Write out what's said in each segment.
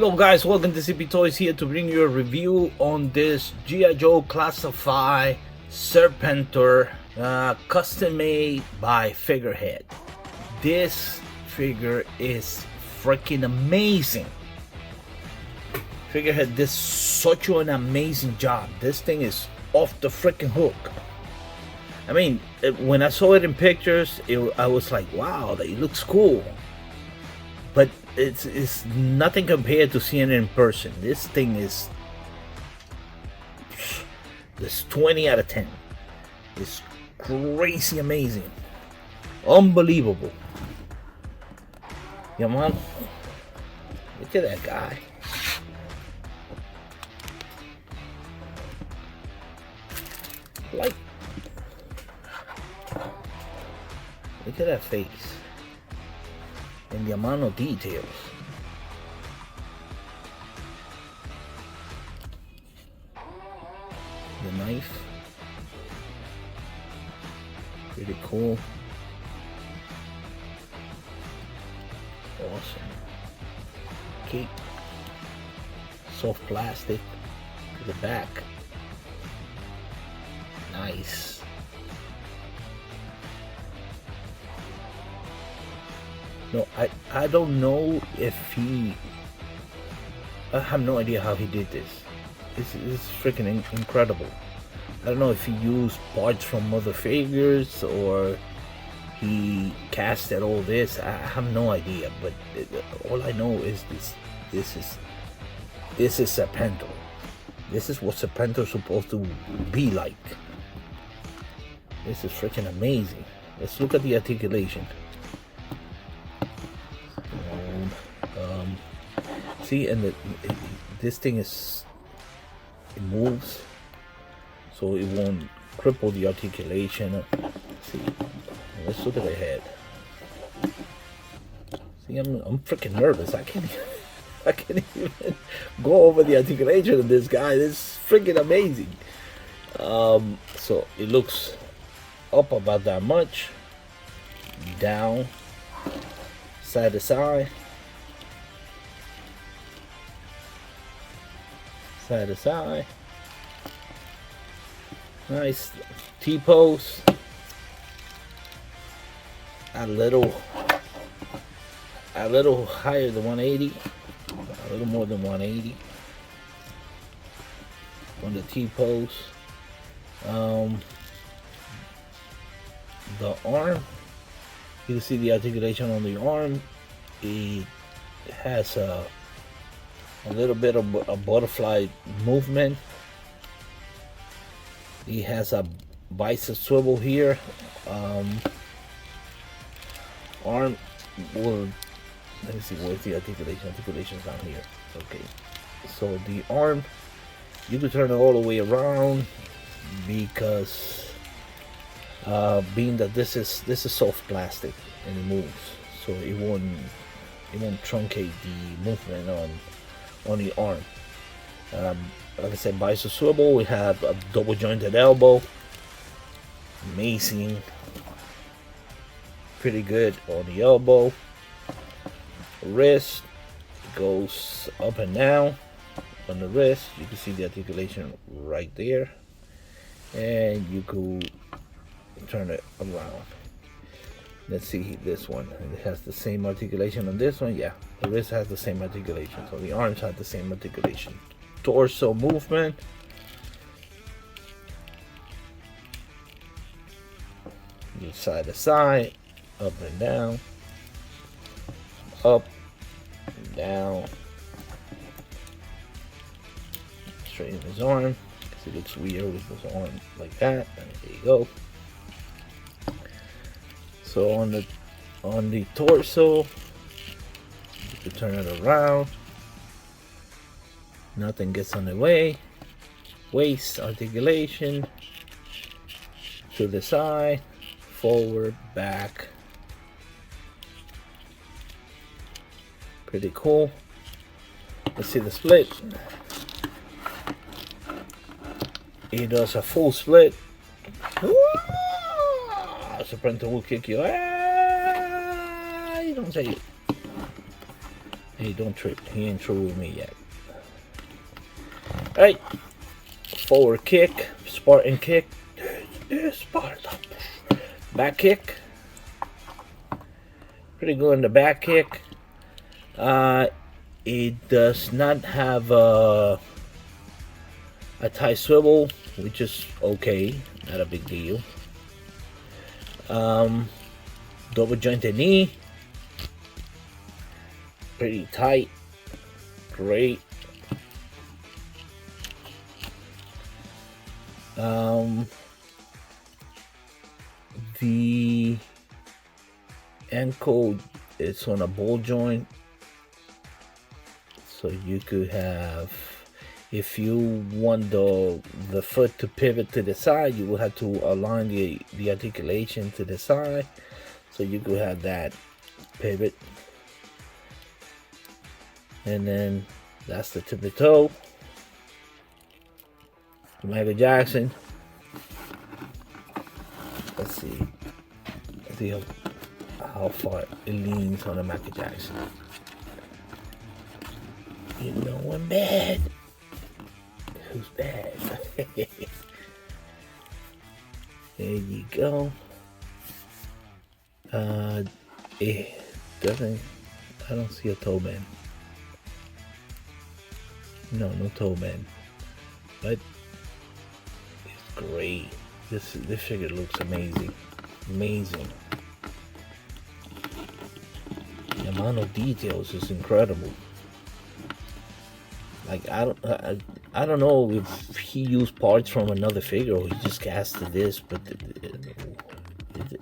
Hello guys, welcome to CP Toys here to bring you a review on this GIJOE Classify Serpentor custom made by Figurehead. This figure is freaking amazing. Figurehead did such an amazing job. This thing is off the freaking hook. I mean, when I saw it in pictures, I was like, wow, it looks cool. But it's nothing compared to seeing it in person. This thing is 20 out of 10. It's crazy amazing. Unbelievable. Yeah, man. Look at that guy. Like, look at that face. And the amount of details. The knife. Pretty cool. Awesome. Cape. Soft plastic to the back. Nice. No, I don't know if I have no idea how he did this. This is freaking incredible. I don't know if he used parts from other figures or he casted all this. I have no idea, but all I know is this is Serpentor. This is what Serpentor is supposed to be like. This is freaking amazing. Let's look at the articulation. See, and this thing it moves, so it won't cripple the articulation. See, let's look at the head. See, I'm freaking nervous. I can't even go over the articulation of this guy. This is freaking amazing. So it looks up about that much, down, side to side. Side to side. Nice T-pose. A little higher than 180. A little more than 180 on the T-pose. The arm, you can see the articulation on the arm. It has a little bit of a butterfly movement. He has a bicep swivel here. Arm will, let me see, where's the articulation? Articulation's down here. Okay, so the arm, you can turn it all the way around because being that this is soft plastic and it moves, so it won't truncate the movement on the arm. Like I said, bicep swivel. We have a double jointed elbow. Amazing. Pretty good on the elbow. Wrist goes up and down on the wrist. You can see the articulation right there, and you could turn it around. Let's see this one. It has the same articulation on this one. Yeah, the wrist has the same articulation. So the arms have the same articulation. Torso movement. You side to side, up and down, up, and down. Straighten his arm, because it looks weird with his arm like that. And there you go. So on the torso, you can turn it around. Nothing gets on the way. Waist articulation to the side, forward, back. Pretty cool. Let's see the split. He does a full split. Serpentor will kick you. You don't say it. Hey, don't trip. He ain't through with me yet. Alright. Forward kick. Spartan kick. Spartan. Back kick. Pretty good in the back kick. It does not have a tie swivel, which is okay. Not a big deal. Double jointed knee. Pretty tight. Great. The ankle is on a ball joint, so you could have, if you want the foot to pivot to the side, you will have to align the articulation to the side, so you could have that pivot. And then that's the tip of the toe. Michael Jackson. Let's see how far it leans on the Michael Jackson. You know I'm bad. Who's bad? There you go. It doesn't. I don't see a toe bend. No toe bend. But it's great. This figure looks amazing. Amazing. The amount of details is incredible. Like I don't know if he used parts from another figure or he just casted this, but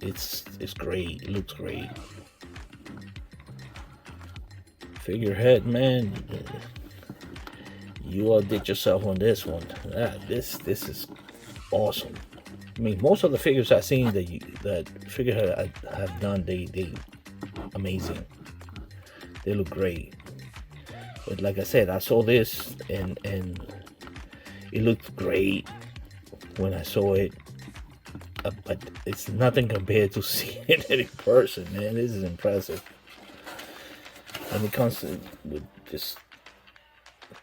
it's great. It looks great. Figurehead, man, you outdid yourself on this one. This is awesome. I mean, most of the figures I've seen that Figurehead have done, they amazing. They look great. But like I said, I saw this and it looked great when I saw it. But it's nothing compared to seeing it in person, man. This is impressive. And it comes with just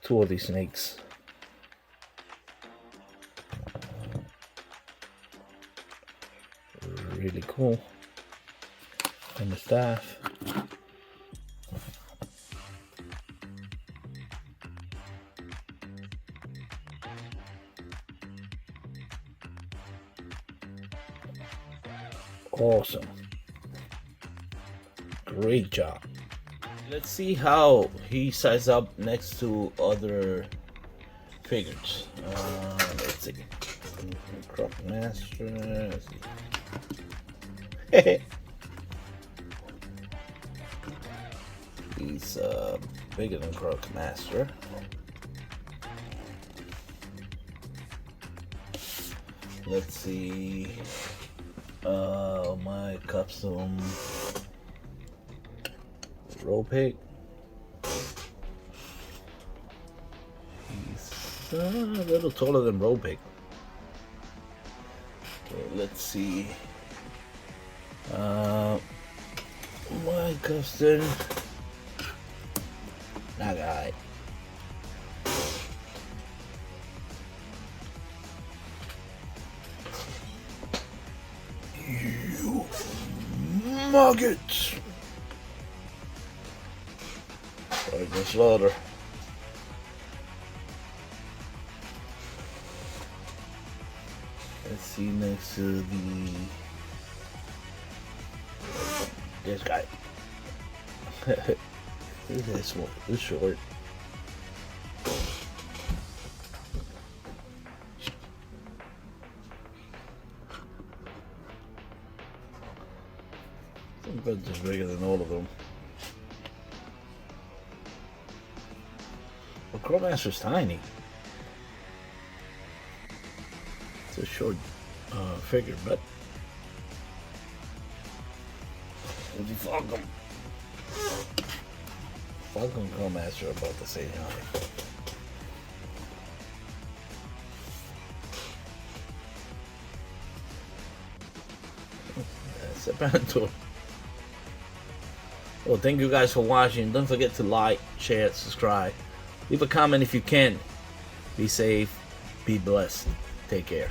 two of these snakes. Really cool. And the staff. Awesome. Great job. Let's see how he sizes up next to other figures. Let's see. Croc Master. Let's see. He's bigger than Croc Master. Let's see. My custom roll pick. He's a little taller than roll pick. Okay, let's see. My custom. That guy. You maggots! Sergeant Slaughter. Let's see next to this guy. This one is short. But just bigger than all of them. Well, Crowmaster's tiny. It's a short figure, but the Falcon Crowmaster are about the same height. Serpentor. Well, thank you guys for watching. Don't forget to like, share, subscribe. Leave a comment if you can. Be safe. Be blessed. Take care.